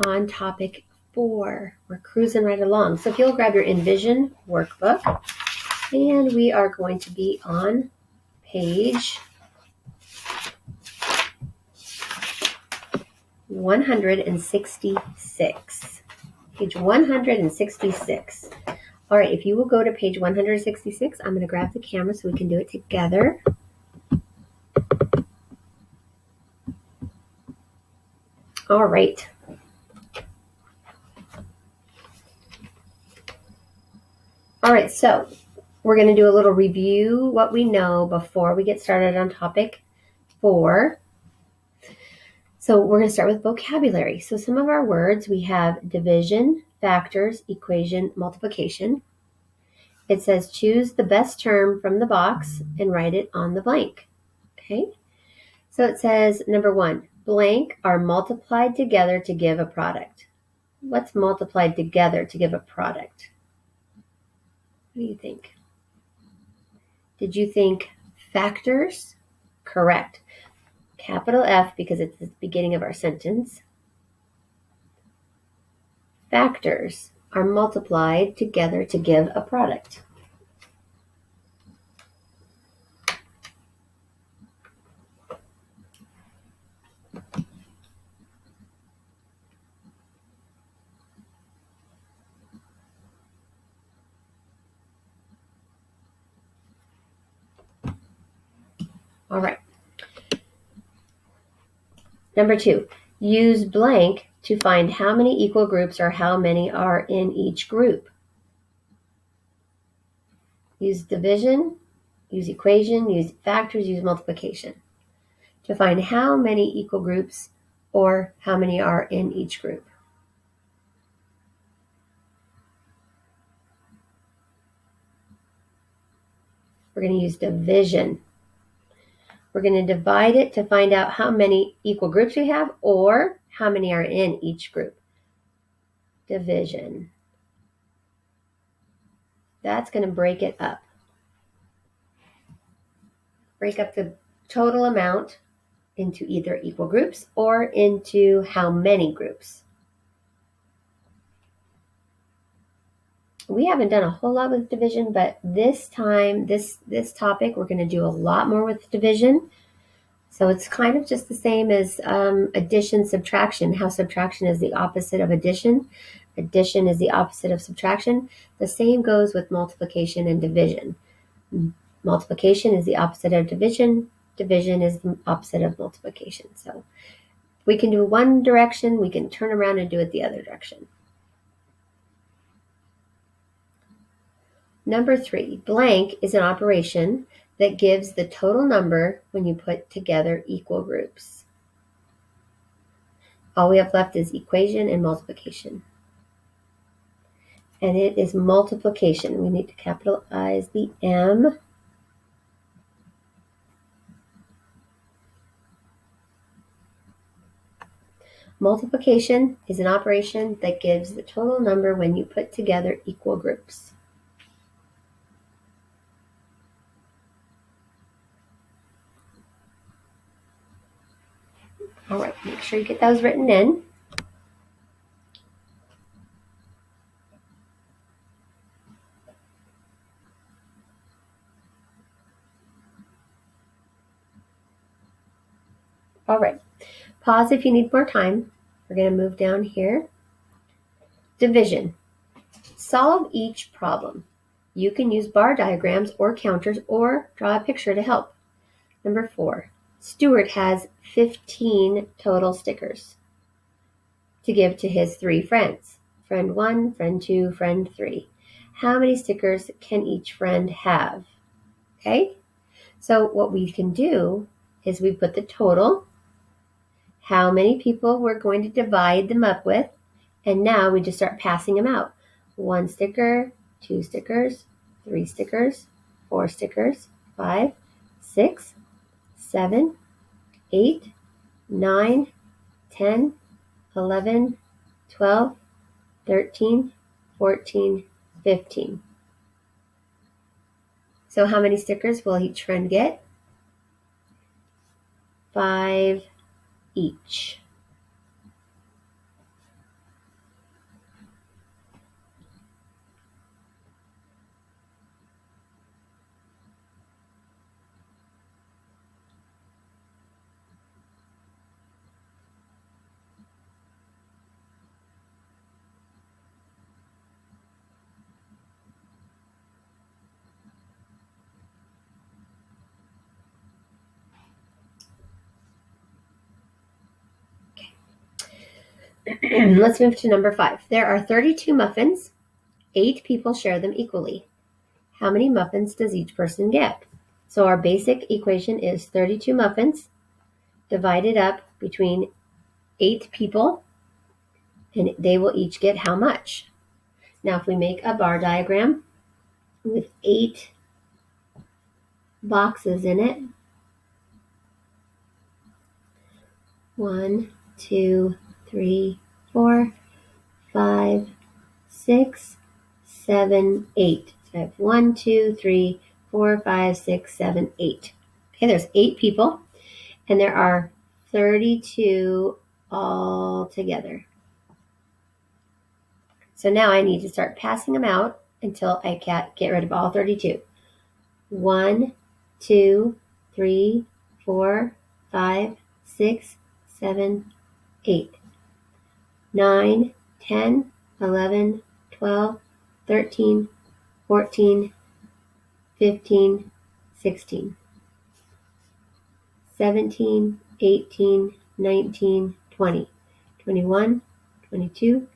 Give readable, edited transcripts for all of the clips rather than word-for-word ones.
on topic 4. We're cruising right along. So if you'll grab your enVision workbook, and we are going to be on page 166. Page 166. All right, if you will go to page 166, I'm going to grab the camera so we can do it together. All right. All right, so we're going to do a little review what we know before we get started on topic 4. So we're going to start with vocabulary. So some of our words, we have division, factors, equation, multiplication. It says choose the best term from the box and write it on the blank. Okay. So it says number 1, blank are multiplied together to give a product. What's multiplied together to give a product? What do you think? Did you think factors? Correct. Capital F because it's the beginning of our sentence. Factors are multiplied together to give a product. All right. Number 2, use blank to find how many equal groups or how many are in each group. Use division, use equation, use factors, use multiplication to find how many equal groups or how many are in each group. We're going to use division. We're going to divide it to find out how many equal groups we have or how many are in each group. Division. That's going to break it up. Break up the total amount into either equal groups or into how many groups. We haven't done a whole lot with division, but this time, this topic, we're going to do a lot more with division. So it's kind of just the same as addition, subtraction, how subtraction is the opposite of addition. Addition is the opposite of subtraction. The same goes with multiplication and division. Multiplication is the opposite of division. Division is the opposite of multiplication. So we can do one direction, we can turn around and do it the other direction. Number 3, blank is an operation that gives the total number when you put together equal groups. All we have left is equation and multiplication. And it is multiplication. We need to capitalize the M. Multiplication is an operation that gives the total number when you put together equal groups. All right, make sure you get those written in. All right, pause if you need more time. We're going to move down here. Division. Solve each problem. You can use bar diagrams or counters or draw a picture to help. Number 4, Stuart has 15 total stickers to give to his 3 friends. Friend 1, friend 2, friend 3. How many stickers can each friend have? Okay, so what we can do is we put the total, how many people we're going to divide them up with, and now we just start passing them out. 1 sticker, 2 stickers, 3 stickers, 4 stickers, 5, 6, 7, 8, 9, 10, 11, 12, 13, 14, 15. So how many stickers will each friend get? 5 each. Let's move to number 5. There are 32 muffins. 8 people share them equally. How many muffins does each person get? So our basic equation is 32 muffins divided up between 8 people, and they will each get how much? Now, if we make a bar diagram with 8 boxes in it, 1, 2, 3, 4, 5, 6, 7, 8. So I have 1, 2, 3, 4, 5, 6, 7, 8. Okay, there's 8 people, and there are 32 all together. So now I need to start passing them out until I get rid of all 32. 1, 2, 3, 4, 5, 6, 7, 8, 9, 10, 11, 12, 13, 14, 15, 16, 17, 18, 19, 20, 21, 22,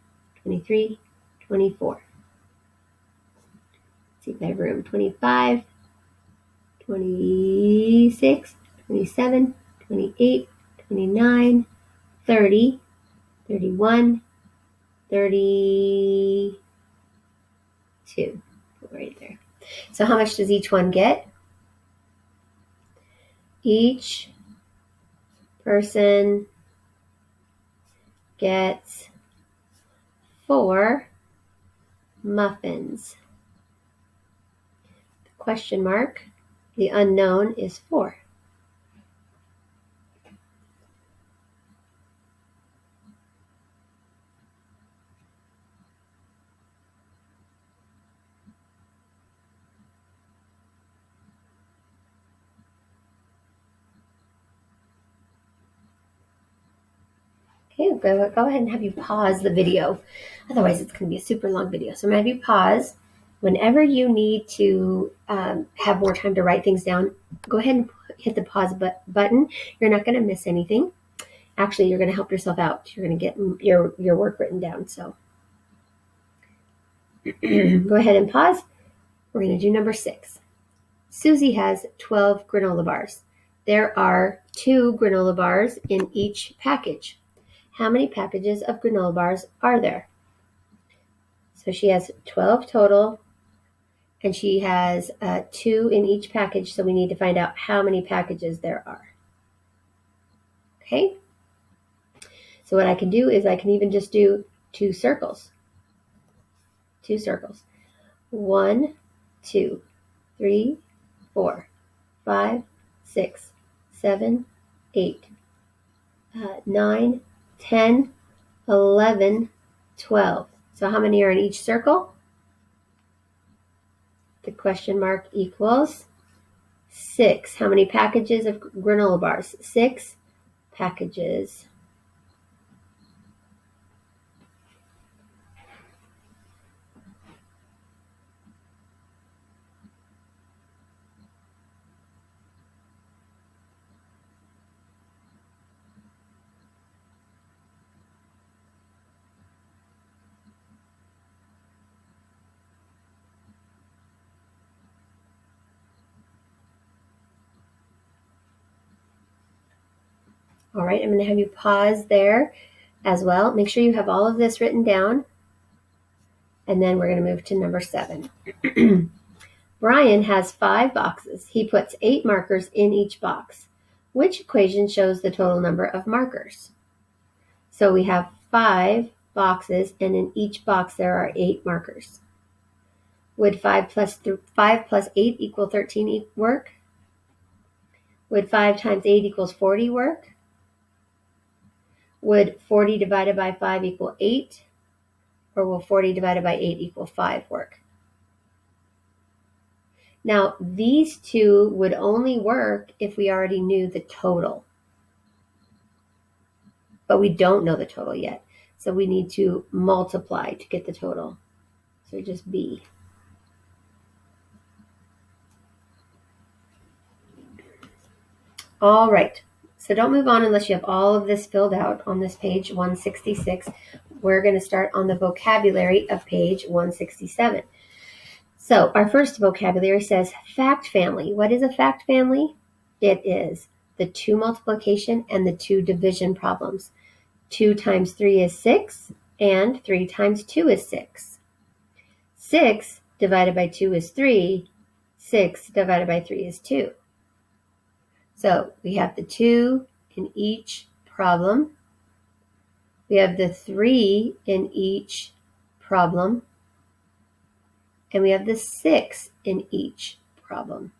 23, 24. Let's see if I have room. 25, 26, 27, 28, 29, 30, 31, 32. Right there. So how much does each one get? Each person gets 4 muffins. The question mark, the unknown, is 4. Okay, go ahead and have you pause the video. Otherwise, it's going to be a super long video. So I'm going to have you pause. Whenever you need to have more time to write things down, go ahead and hit the pause button. You're not going to miss anything. Actually, you're going to help yourself out. You're going to get your work written down. So go ahead and pause. We're going to do number 6. Susie has 12 granola bars. There are 2 granola bars in each package. How many packages of granola bars are there? So she has 12 total, and she has 2 in each package, so we need to find out how many packages there are. Okay? So what I can do is I can even just do 2 circles. 2 circles. 1, 2, 3, 4, 5, 6, 7, 8, 9, 10, 11, 12. So how many are in each circle? The question mark equals 6. How many packages of granola bars? 6 packages. All right, I'm going to have you pause there as well. Make sure you have all of this written down. And then we're going to move to number 7. Brian has 5 boxes. He puts 8 markers in each box. Which equation shows the total number of markers? So we have 5 boxes, and in each box there are 8 markers. Would 5 plus 8 equal 13 work? Would 5 times 8 equals 40 work? Would 40 divided by 5 equal 8? Or will 40 divided by 8 equal 5 work? Now, these 2 would only work if we already knew the total. But we don't know the total yet. So we need to multiply to get the total. So just B. All right. So don't move on unless you have all of this filled out on this page 166. We're going to start on the vocabulary of page 167. So our first vocabulary says fact family. What is a fact family? It is the 2 multiplication and the 2 division problems. 2 times 3 is 6, and 3 times 2 is 6. 6 divided by 2 is 3. 6 divided by 3 is 2. So we have the 2 in each problem. We have the 3 in each problem. And we have the 6 in each problem.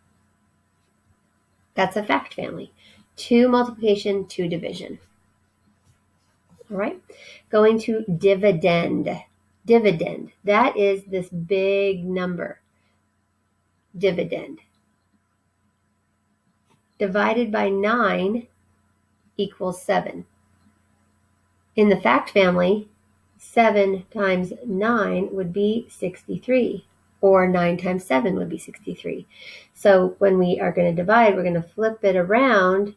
That's a fact family. 2 multiplication, 2 division. All right. Going to dividend. Dividend. That is this big number. Dividend. Divided by 9 equals 7. In the fact family, 7 times 9 would be 63, or 9 times 7 would be 63. So when we are going to divide, we're going to flip it around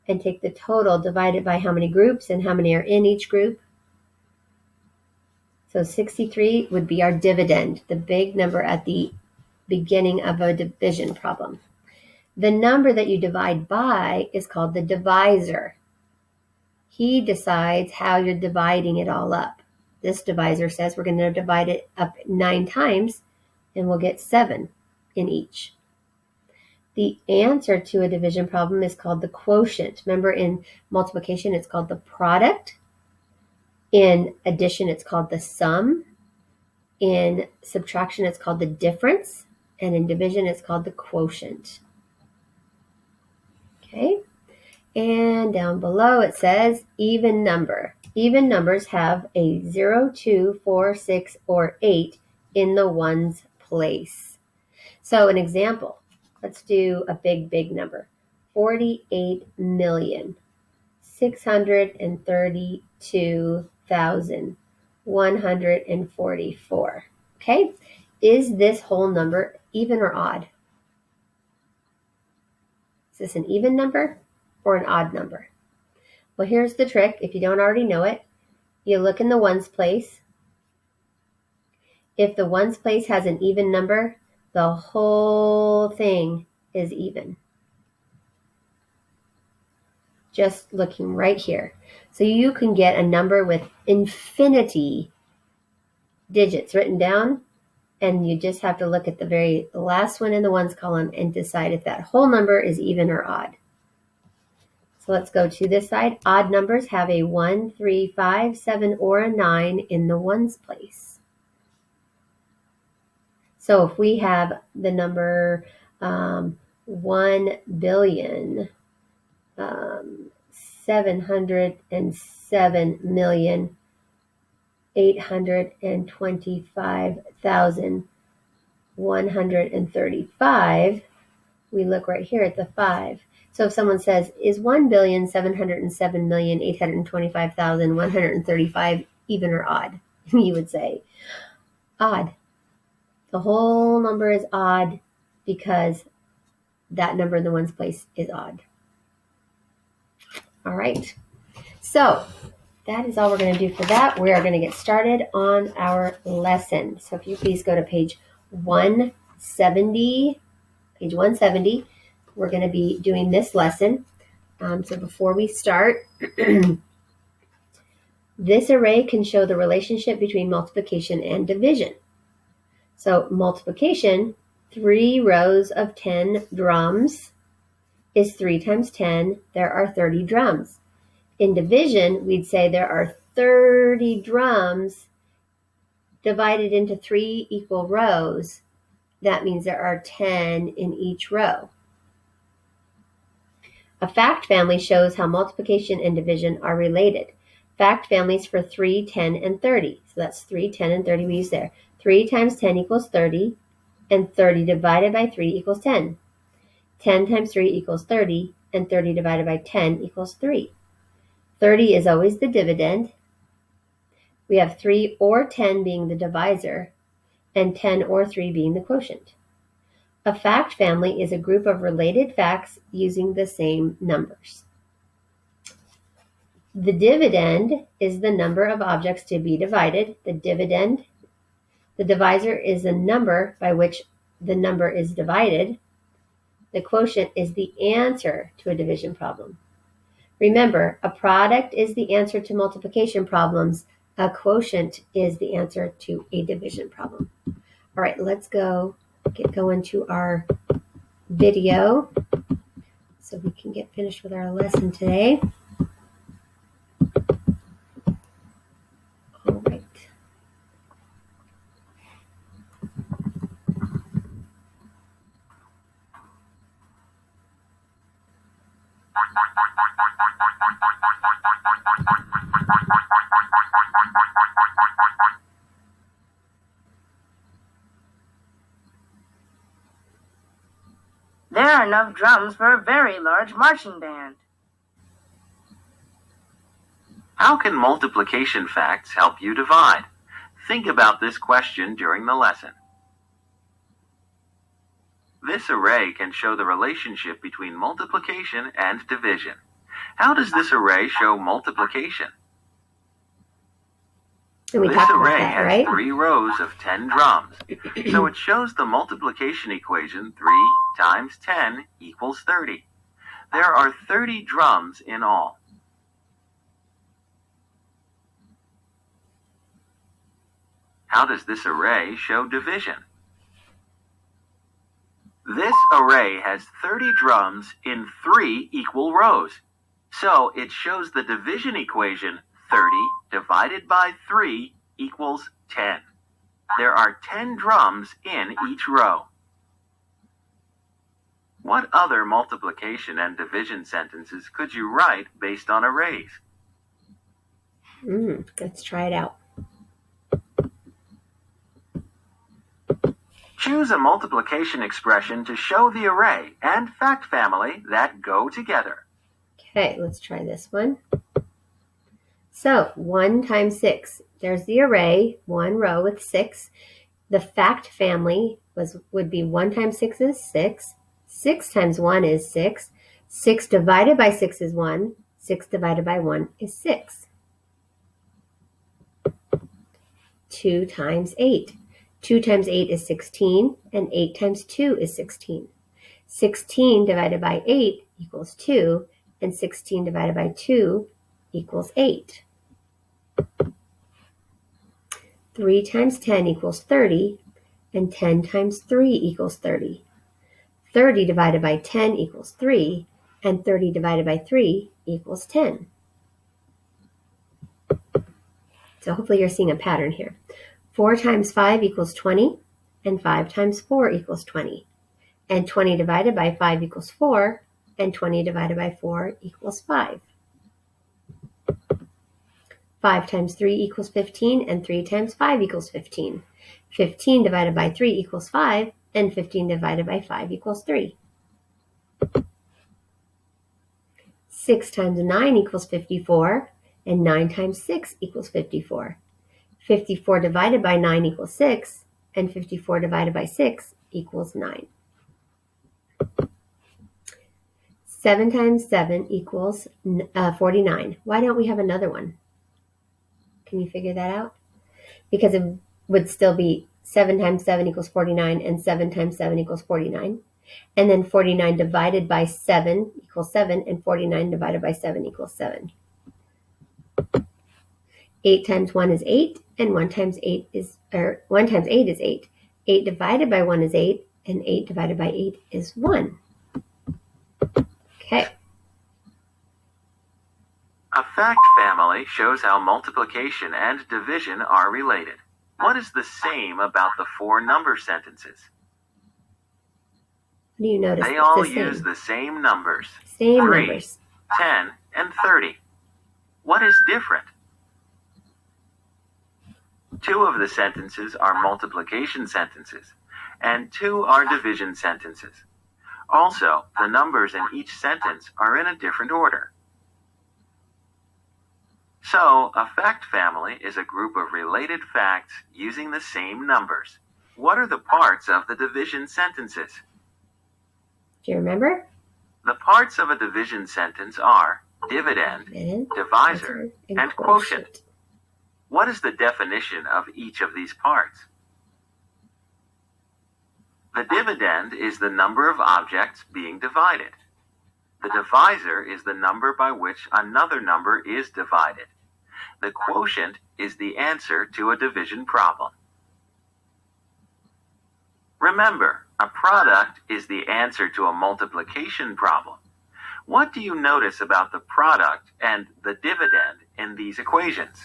and take the total divided by how many groups and how many are in each group. So 63 would be our dividend, the big number at the beginning of a division problem. The number that you divide by is called the divisor. He decides how you're dividing it all up. This divisor says we're going to divide it up 9 times, and we'll get 7 in each. The answer to a division problem is called the quotient. Remember, in multiplication, it's called the product. In addition, it's called the sum. In subtraction, it's called the difference. And in division, it's called the quotient. Okay, and down below it says even number. Even numbers have a 0, 2, 4, 6, or 8 in the ones place. So an example, let's do a big number. 48,632,144. Okay, is this whole number even or odd? Is this an even number or an odd number? Well, here's the trick. If you don't already know it, you look in the ones place. If the ones place has an even number, the whole thing is even. Just looking right here. So you can get a number with infinity digits written down, and you just have to look at the very last one in the ones column and decide if that whole number is even or odd. So let's go to this side. Odd numbers have a 1, 3, 5, 7, or a 9 in the ones place. So if we have the number 1,707,825,135, we look right here at the 5. So if someone says, is 1,707,825,135 even or odd? You would say, odd. The whole number is odd because that number in the ones place is odd. All right. So that is all we're going to do for that. We are going to get started on our lesson. So if you please go to page 170. Page 170. We're going to be doing this lesson. So before we start, this array can show the relationship between multiplication and division. So multiplication, 3 rows of 10 drums is 3 times 10. There are 30 drums. In division, we'd say there are 30 drums divided into 3 equal rows. That means there are 10 in each row. A fact family shows how multiplication and division are related. Fact families for 3, 10, and 30. So that's 3, 10, and 30 we use there. 3 times 10 equals 30, and 30 divided by 3 equals 10. 10 times 3 equals 30, and 30 divided by 10 equals 3. 30 is always the dividend. We have 3 or 10 being the divisor, and 10 or 3 being the quotient. A fact family is a group of related facts using the same numbers. The dividend is the number of objects to be divided. The divisor is the number by which the number is divided. The quotient is the answer to a division problem. Remember, a product is the answer to multiplication problems. A quotient is the answer to a division problem. All right, let's get going to our video so we can get finished with our lesson today. All right. There are enough drums for a very large marching band. How can multiplication facts help you divide? Think about this question during the lesson. This array can show the relationship between multiplication and division. How does this array show multiplication? This array has 3 rows of 10 drums, so it shows the multiplication equation 3 times 10 equals 30. There are 30 drums in all. How does this array show division? This array has 30 drums in 3 equal rows, so it shows the division equation 30 divided by 3 equals 10. There are 10 drums in each row. What other multiplication and division sentences could you write based on arrays? Let's try it out. Choose a multiplication expression to show the array and fact family that go together. Okay, let's try this one. So 1 times 6. There's the array, 1 row with 6. The fact family would be 1 times 6 is 6. 6 times 1 is 6. 6 divided by 6 is 1. 6 divided by 1 is 6. 2 times 8. 2 times 8 is 16, and 8 times 2 is 16. 16 divided by 8 equals 2, and 16 divided by 2 equals 8. 3 times 10 equals 30, and 10 times 3 equals 30. 30 divided by 10 equals 3, and 30 divided by 3 equals 10. So hopefully you're seeing a pattern here. 4 times 5 equals 20, and 5 times 4 equals 20. And 20 divided by 5 equals 4, and 20 divided by 4 equals 5. 5 times 3 equals 15, and 3 times 5 equals 15. 15 divided by 3 equals 5, and 15 divided by 5 equals 3. 6 times 9 equals 54, and 9 times 6 equals 54. 54 divided by 9 equals 6, and 54 divided by 6 equals 9. 7 times 7 equals 49. Why don't we have another one? Can you figure that out? Because it would still be 7 times 7 equals 49, and 7 times 7 equals 49. And then 49 divided by 7 equals 7, and 49 divided by 7 equals 7. 8 times 1 is 8, and 1 times 8 is 8. 8 divided by 1 is 8, and 8 divided by 8 is 1. Okay. A fact family shows how multiplication and division are related. What is the same about the 4 number sentences? What do you notice? They all use the same numbers. 3, numbers. 10, and 30. What is different? 2 of the sentences are multiplication sentences, and 2 are division sentences. Also, the numbers in each sentence are in a different order. So, a fact family is a group of related facts using the same numbers. What are the parts of the division sentences? Do you remember? The parts of a division sentence are dividend, and divisor, and quotient. What is the definition of each of these parts? The dividend is the number of objects being divided. The divisor is the number by which another number is divided. The quotient is the answer to a division problem. Remember, a product is the answer to a multiplication problem. What do you notice about the product and the dividend in these equations?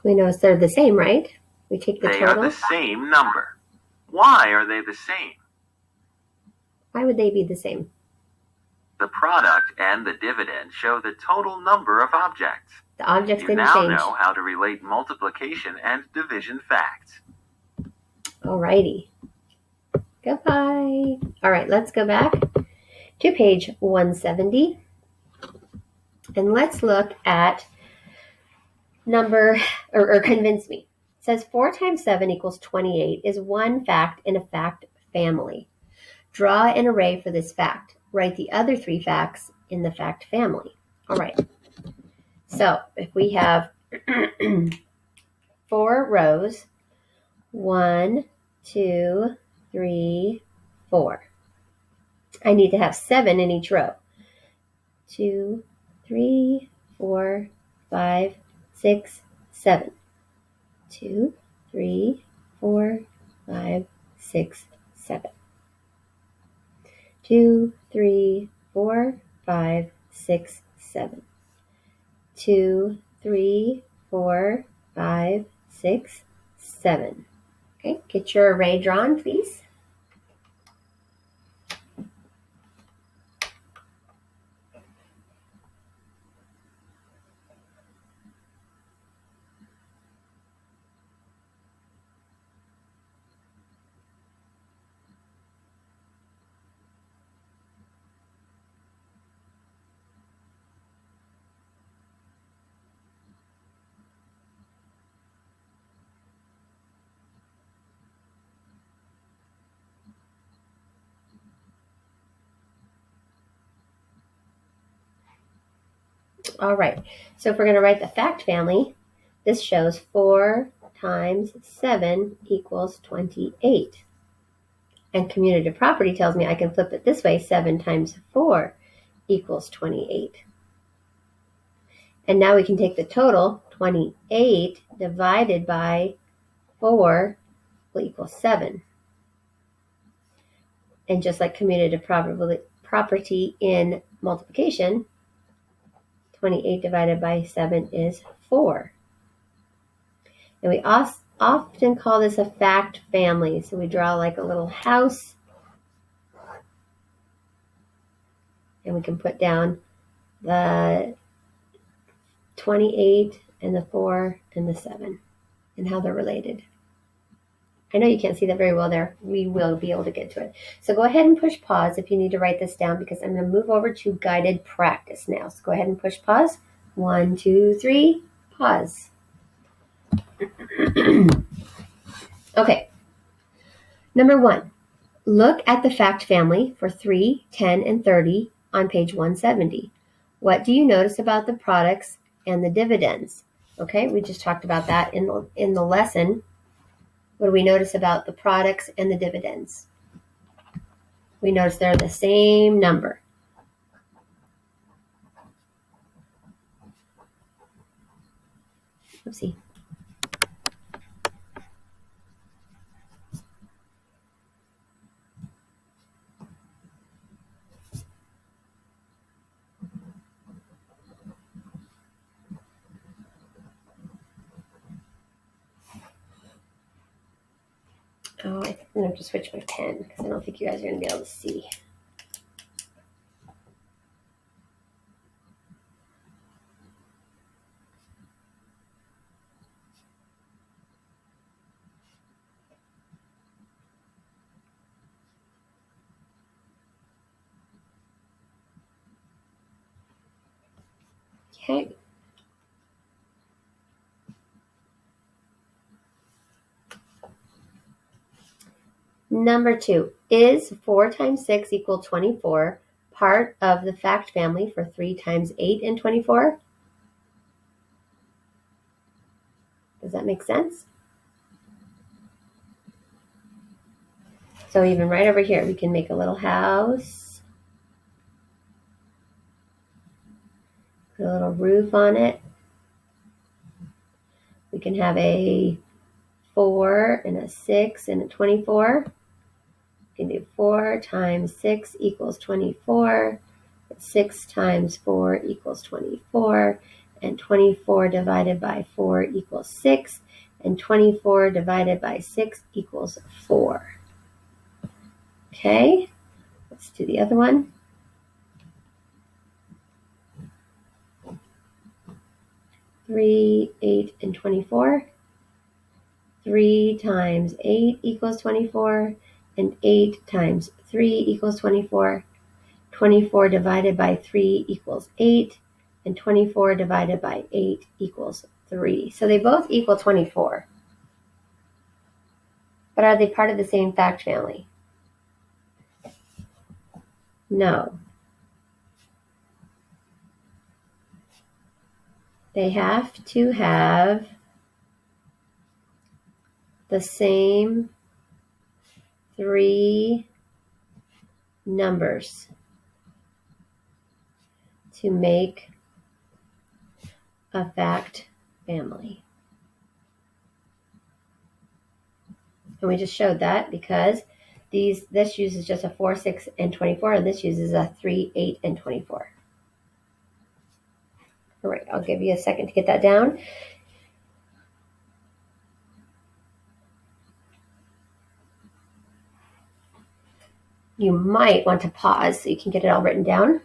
We notice they're the same, right? We take the They total. are the same number. Why are they the same? Why would they be the same? The product and the dividend show the total number of objects. The objects You didn't now change. know how to relate multiplication and division facts. Alrighty. Goodbye. All right, let's go back to page 170. And let's look at convince me. It says 4 times 7 equals 28 is one fact in a fact family. Draw an array for this fact. Write the other 3 facts in the fact family. All right. So if we have 4 rows, 1, 2, 3, 4. I need to have 7 in each row. 2, 3, 4, 5, 6, 7. 2, 3, 4, 5, 6, 7. 2, 3, 4, 5, 6, 7. 2, 3, 4, 5, 6, 7. Okay, get your array drawn, please. All right, so if we're going to write the fact family, this shows 4 times 7 equals 28. And commutative property tells me I can flip it this way, 7 times 4 equals 28. And now we can take the total, 28 divided by 4 will equal 7. And just like commutative property in multiplication, 28 divided by 7 is 4. And we often call this a fact family. So we draw like a little house. And we can put down the 28 and the 4 and the 7 and how they're related. I know you can't see that very well there. We will be able to get to it. So go ahead and push pause if you need to write this down because I'm going to move over to guided practice now. So go ahead and push pause. 1, 2, 3, pause. Okay. Number 1, look at the fact family for 3, 10, and 30 on page 170. What do you notice about the products and the dividends? Okay, we just talked about that in the lesson. What do we notice about the products and the dividends? We notice they're the same number. Oopsie. Oh, I'm going to have to switch my pen because I don't think you guys are going to be able to see. Okay. Number 2, is 4 times 6 equal 24 part of the fact family for 3 times 8 and 24? Does that make sense? So even right over here, we can make a little house, put a little roof on it. We can have a 4 and a 6 and a 24. We can do 4 times 6 equals 24. 6 times 4 equals 24. And 24 divided by 4 equals 6. And 24 divided by 6 equals 4. Okay, let's do the other one. 3, 8, and 24. 3 times 8 equals 24, and 8 times 3 equals 24. 24 divided by 3 equals 8, and 24 divided by 8 equals 3. So they both equal 24. But are they part of the same fact family? No. They have to have the same 3 numbers to make a fact family. And we just showed that because this uses just a 4, 6, and 24, and this uses a 3, 8, and 24. All right, I'll give you a second to get that down. You might want to pause so you can get it all written down.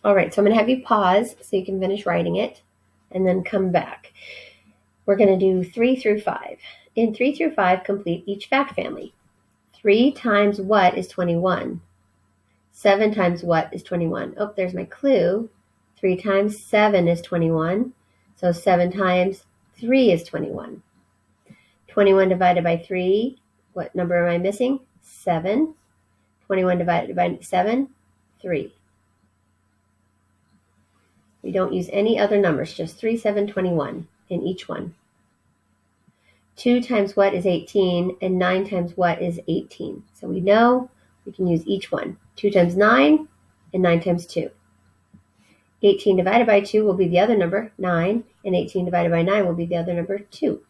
All right, so I'm going to have you pause so you can finish writing it and then come back. We're going to do 3 through 5. In 3 through 5, complete each fact family. 3 times what is 21? 7 times what is 21? Oh, there's my clue. 3 times 7 is 21. So 7 times 3 is 21. 21 divided by 3, what number am I missing? 7. 21 divided by 7, 3. We don't use any other numbers, just 3, 7, 21 in each one. 2 times what is 18, and 9 times what is 18. So we know we can use each one. 2 times 9, and 9 times 2. 18 divided by 2 will be the other number, 9, and 18 divided by 9 will be the other number, 2.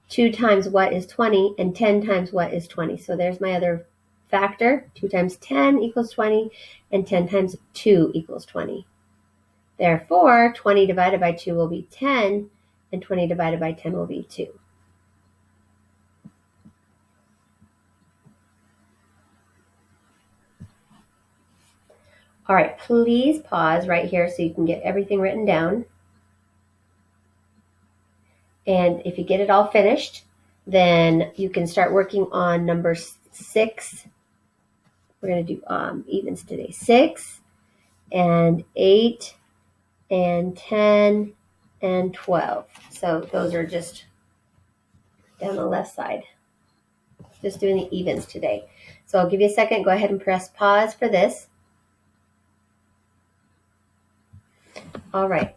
Two times what is 20, and 10 times what is 20. So there's my other factor. 2 times 10 equals 20, and 10 times 2 equals 20. Therefore, 20 divided by 2 will be 10, and 20 divided by 10 will be 2. All right, please pause right here so you can get everything written down. And if you get it all finished, then you can start working on number 6. We're going to do evens today. 6 and 8 and 10 and 12. So those are just down the left side. Just doing the evens today. So I'll give you a second. Go ahead and press pause for this. All right.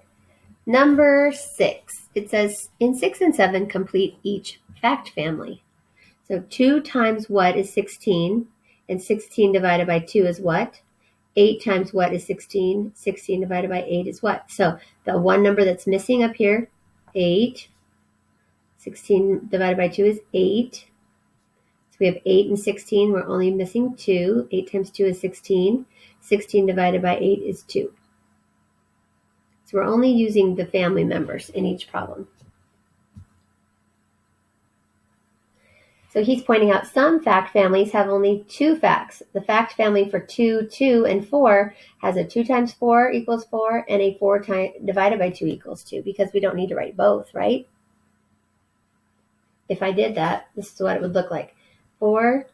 Number 6. It says, in 6 and 7, complete each fact family. So 2 times what is 16? And 16 divided by 2 is what? 8 times what is 16? 16 divided by 8 is what? So the one number that's missing up here, 8. 16 divided by 2 is 8. So we have 8 and 16. We're only missing 2. 8 times 2 is 16. 16 divided by 8 is 2. So we're only using the family members in each problem. So he's pointing out some fact families have only 2 facts. The fact family for 2, 2, and 4 has a 2 times 4 equals 4 and a 4 divided by 2 equals 2 because we don't need to write both, right? If I did that, this is what it would look like. 4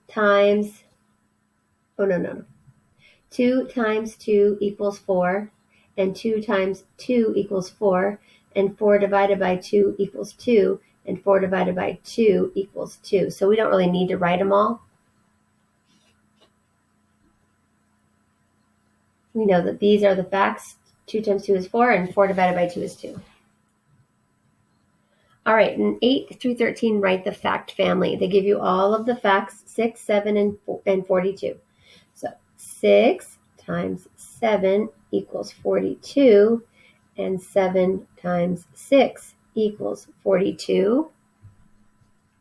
times, oh no. 2 times 2 equals 4, and 2 times 2 equals 4, and 4 divided by 2 equals 2, and 4 divided by 2 equals 2. So we don't really need to write them all. We know that these are the facts. 2 times 2 is 4, and 4 divided by 2 is 2. All right, in 8 through 13, write the fact family. They give you all of the facts, 6, 7, and 42. So 6 times 7 equals 42, and 7 times 6 equals 42.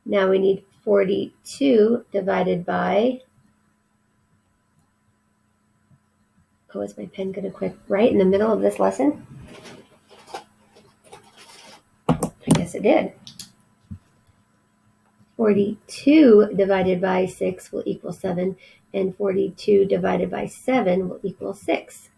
Now we need 42 divided by, oh, is my pen going to quit right in the middle of this lesson? I guess it did. 42 divided by 6 will equal 7, and 42 divided by 7 will equal 6.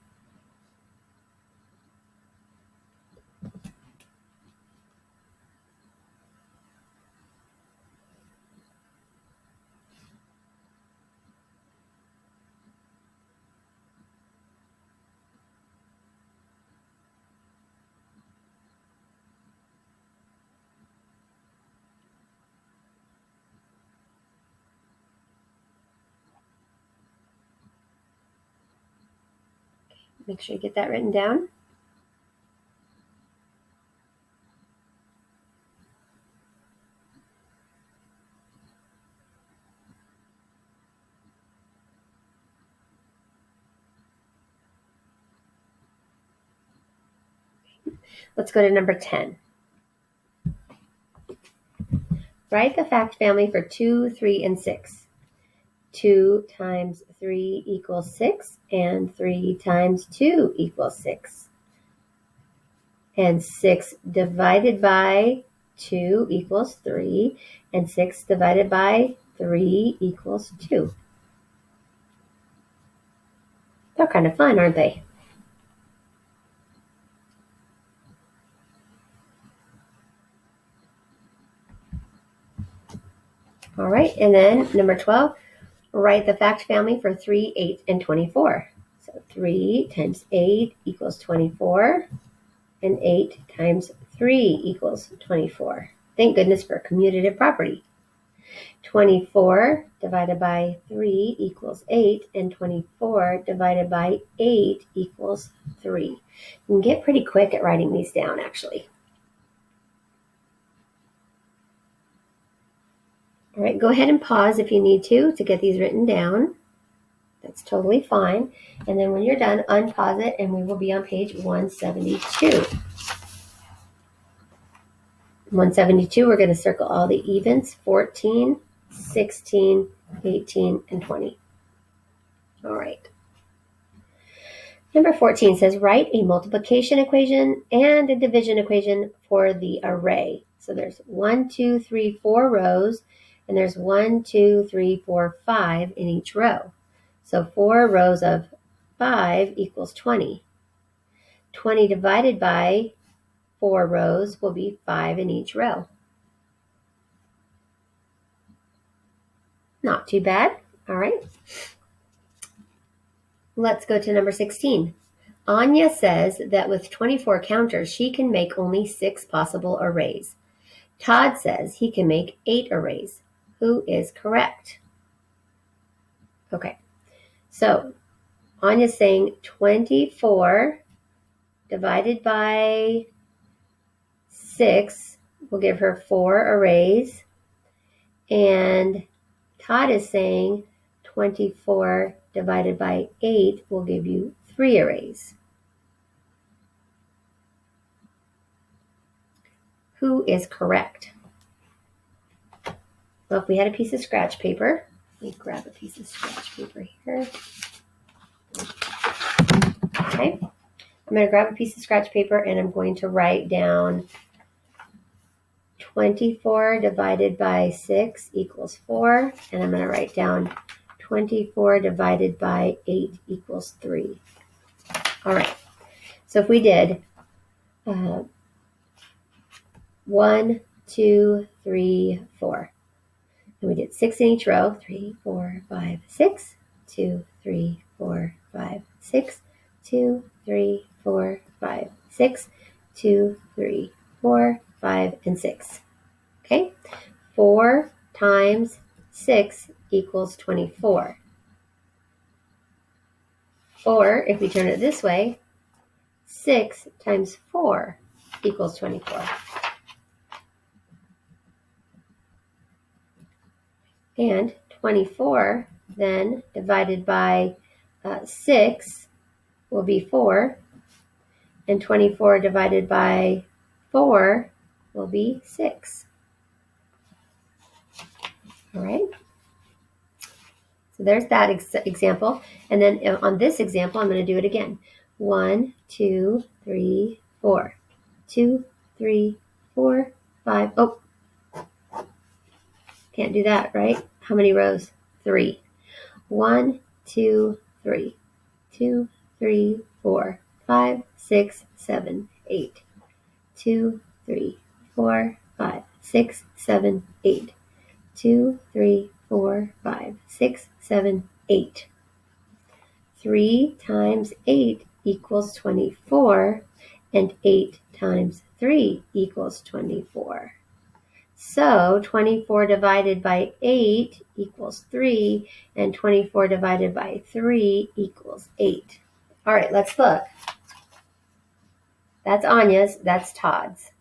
Make sure you get that written down. Let's go to number 10. Write the fact family for 2, 3, and 6. 2 times 3 equals 6, and 3 times 2 equals 6. And 6 divided by 2 equals 3, and 6 divided by 3 equals 2. They're kind of fun, aren't they? All right, and then number 12, write the fact family for 3, 8, and 24. So 3 times 8 equals 24, and 8 times 3 equals 24. Thank goodness for commutative property. 24 divided by 3 equals 8, and 24 divided by 8 equals 3. You can get pretty quick at writing these down, actually. All right, go ahead and pause if you need to get these written down. That's totally fine. And then when you're done, unpause it, and we will be on page 172. 172, we're going to circle all the evens, 14, 16, 18, and 20. All right. Number 14 says, write a multiplication equation and a division equation for the array. So there's 1, 2, 3, 4 rows, and there's 1, 2, 3, 4, 5 in each row. So 4 rows of 5 equals 20. 20 divided by 4 rows will be 5 in each row. Not too bad. All right. Let's go to number 16. Anya says that with 24 counters, she can make only 6 possible arrays. Todd says he can make 8 arrays. Who is correct? Okay. So Anya's saying 24 divided by 6 will give her 4 arrays. And Todd is saying 24 divided by 8 will give you 3 arrays. Who is correct? Well, if we had a piece of scratch paper, let me grab a piece of scratch paper here. Okay. I'm going to grab a piece of scratch paper and I'm going to write down 24 divided by 6 equals 4. And I'm going to write down 24 divided by 8 equals 3. All right. So if we did 1, 2, 3, 4. And we did 6 in each row. 3, 4, 5, 6. 2, 3, 4, 5, 6, 2, 3, 4, 5, 6, 2, 3, 4, 5, and 6. Okay? 4 times 6 equals 24. Or, if we turn it this way, 6 times 4 equals 24. And 24 then divided by 6 will be 4. And 24 divided by 4 will be 6. All right? So there's that example. And then on this example, I'm going to do it again. 1, 2, 3, 4. 2, 3, 4, 5. Oh, can't do that, right? How many rows? 3. 1, 2, 3. 2, 3, 4, 5, 6, 7, 8. 2, 3, 4, 5, 6, 7, 8. 2, 3, 4, 5, 6, 7, 8. 3 times 8 equals 24, and 8 times 3 equals 24. So 24 divided by 8 equals 3, and 24 divided by 3 equals 8. All right, let's look. That's Anya's, that's Todd's.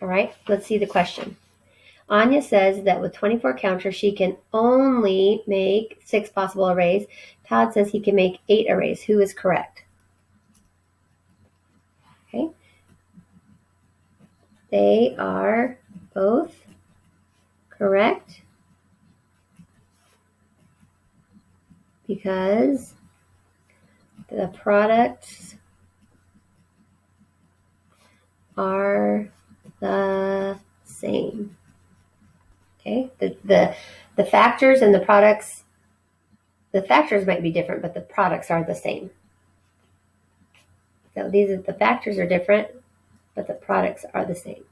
All right, let's see the question. Anya says that with 24 counters, she can only make 6 possible arrays. Todd says he can make 8 arrays. Who is correct? Okay. They are both correct because the products are the same. Okay, the factors and the products, the factors might be different, but the products are the same. So the factors are different, but the products are the same.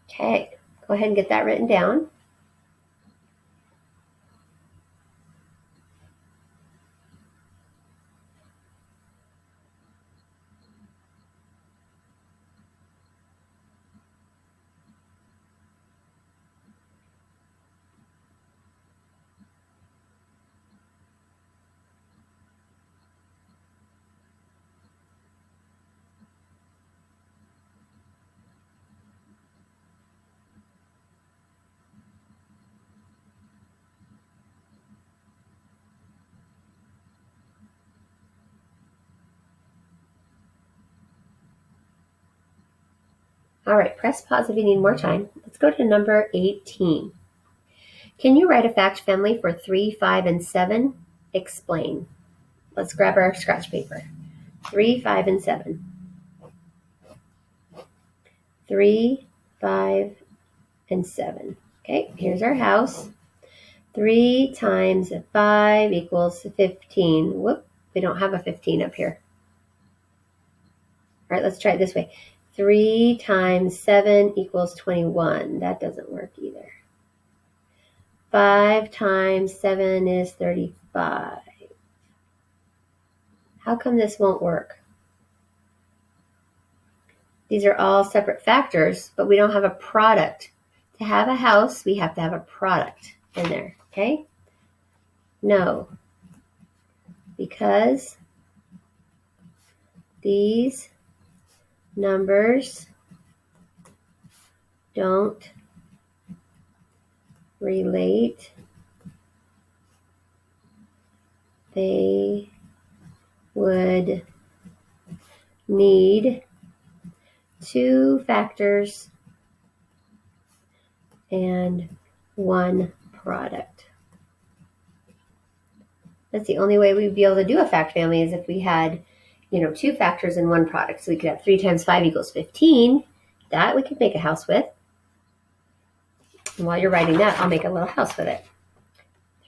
Okay, go ahead and get that written down. All right, press pause if you need more time. Let's go to number 18. Can you write a fact family for 3, 5, and 7? Explain. Let's grab our scratch paper. 3, 5, and 7. 3, 5, and 7. Okay, here's our house. 3 times 5 equals 15. Whoop, we don't have a 15 up here. All right, let's try it this way. 3 times 7 equals 21. That doesn't work either. 5 times 7 is 35. How come this won't work? These are all separate factors, but we don't have a product. To have a house, we have to have a product in there, okay? No, because these numbers don't relate. They would need 2 factors and 1 product. That's the only way we'd be able to do a fact family is if we had, 2 factors and 1 product. So we could have 3 times 5 equals 15. That we could make a house with. And while you're writing that, I'll make a little house with it.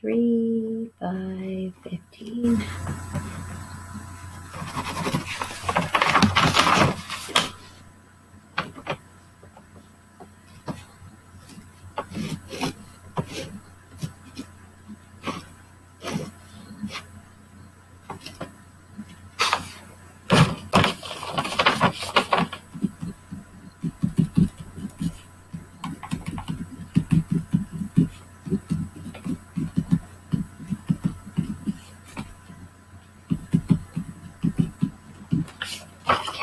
3, 5, 15.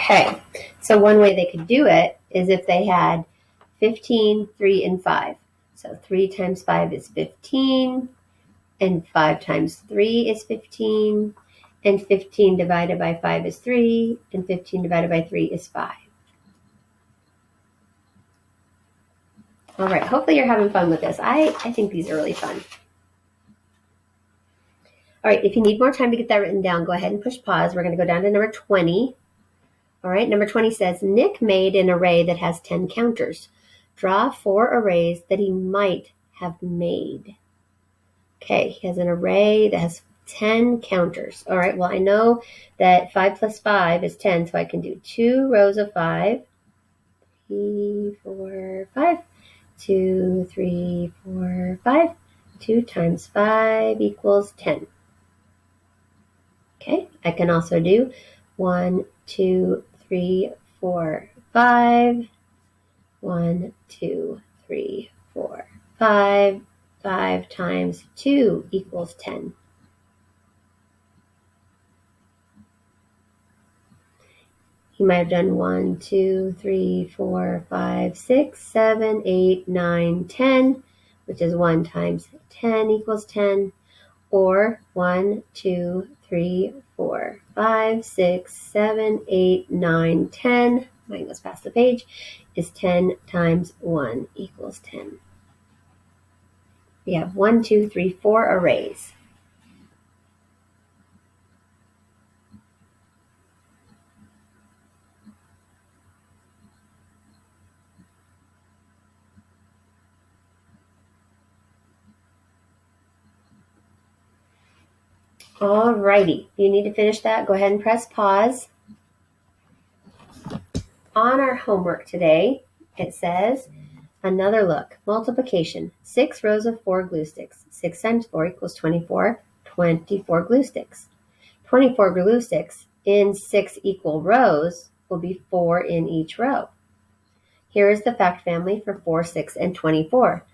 Okay, so one way they could do it is if they had 15, 3, and 5. So 3 times 5 is 15, and 5 times 3 is 15, and 15 divided by 5 is 3, and 15 divided by 3 is 5. All right, hopefully you're having fun with this. I think these are really fun. All right, if you need more time to get that written down, go ahead and push pause. We're going to go down to number 20. All right, number 20 says, Nick made an array that has 10 counters. Draw 4 arrays that he might have made. Okay, he has an array that has 10 counters. All right, well, I know that 5 plus 5 is 10, so I can do 2 rows of 5. 3, 4, 5. 2, 3, 4, 5. 2 times 5 equals 10. Okay, I can also do 1, 2, 3, 4, 5. 1, 2, 3, 4, 5. 5 times 2 equals 10. You might have done 1, 2, 3, 4, 5, 6, 7, 8, 9, 10, which is 1 times 10 equals 10, or 1, 2, 3, 4, 5, 6, 7, 8, 9, 10, mine goes past the page, is 10 times 1 equals 10. We have 1, 2, 3, 4 arrays. Alrighty, you need to finish that. Go ahead and press pause. On our homework today, it says, another look, multiplication, 6 rows of 4 glue sticks. 6 times 4 equals 24, 24 glue sticks. 24 glue sticks in 6 equal rows will be 4 in each row. Here is the fact family for 4, 6, and 24.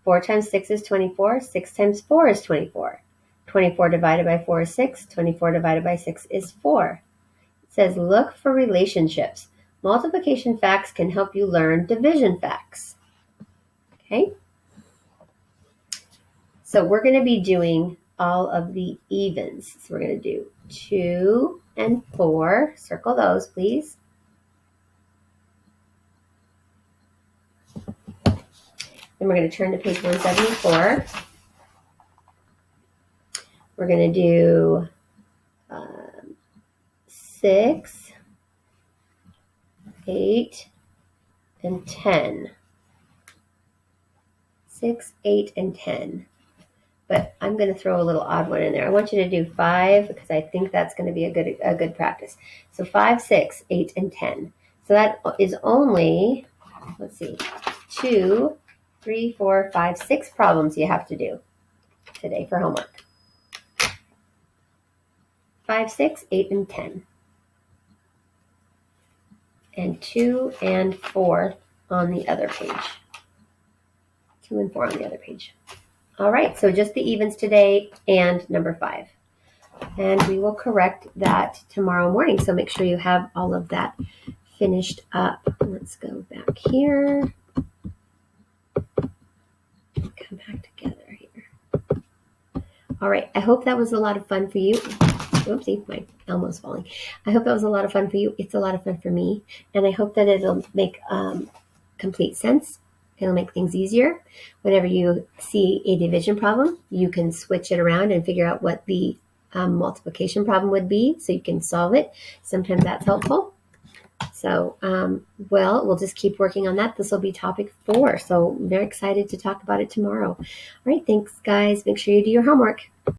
4 times 6 is 24, 6 times 4 is 24. 24 divided by 4 is 6, 24 divided by 6 is 4. It says, look for relationships. Multiplication facts can help you learn division facts. Okay? So we're going to be doing all of the evens. So we're going to do 2 and 4. Circle those, please. Then we're going to turn to page 174. We're going to do 6, 8, and 10. 6, 8, and 10. But I'm going to throw a little odd one in there. I want you to do 5 because I think that's going to be a good practice. So 5, 6, 8, and 10. So that is only, let's see, 2, 3, 4, 5, 6 problems you have to do today for homework. 5, 6, 8, and 10. And 2 and 4 on the other page. 2 and 4 on the other page. All right, so just the evens today and number 5. And we will correct that tomorrow morning. So make sure you have all of that finished up. Let's go back here. Come back together here. All right, I hope that was a lot of fun for you. Oopsie, my elmow's falling. I hope that was a lot of fun for you. It's a lot of fun for me. And I hope that it'll make complete sense. It'll make things easier. Whenever you see a division problem, you can switch it around and figure out what the multiplication problem would be so you can solve it. Sometimes that's helpful. So, well, we'll just keep working on that. This will be topic 4. So I'm very excited to talk about it tomorrow. All right, thanks, guys. Make sure you do your homework.